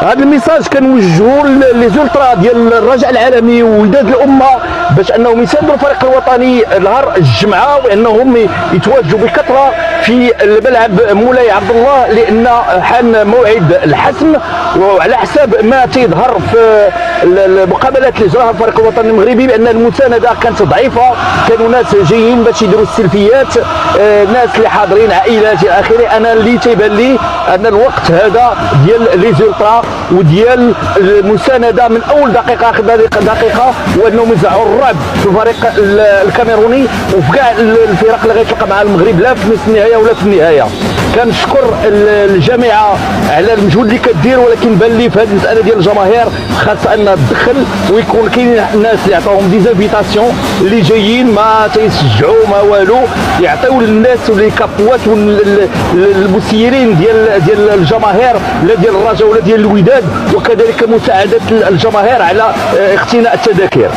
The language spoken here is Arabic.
هذا الميساج كنوجهوا لي زولترا ديال الرجاء العالمي ووداد الامه باش انهم يساندوا الفريق الوطني نهار الجمعه، وانهم يتواجدوا بكثره في الملعب مولاي عبد الله، لان حان موعد الحسم. وعلى حساب ما تيظهر في المقابلات اللي جراها الفريق الوطني المغربي بان المسانده كانت ضعيفه، كانوا ناس جايين باش يديروا السيلفيات، ناس اللي حاضرين عائلات الى اخره. انا اللي تيبان لي ان الوقت هذا ديال لي زولترا وديال المسانده من اول دقيقه اخر دقيقه، وانهم يزعوا الرعب في الفريق الكاميروني وفي كاع الفرق اللي غيتلقى مع المغرب، لا في نصف النهايه ولا في النهايه. كنشكر الجامعه على المجهود اللي كدير، ولكن بان لي في هذه المساله ديال الجماهير خاص انها تدخل، ويكون كاين الناس اللي يعطيوهم ديزانفيتاسيون اللي جايين ما تيشجعوا ما والو، يعطيو للناس ولي كابوات والمسيرين ديال الجماهير، لا ديال الرجاء ولا ديال الوداد، وكذلك مساعده الجماهير على اقتناء التذاكر.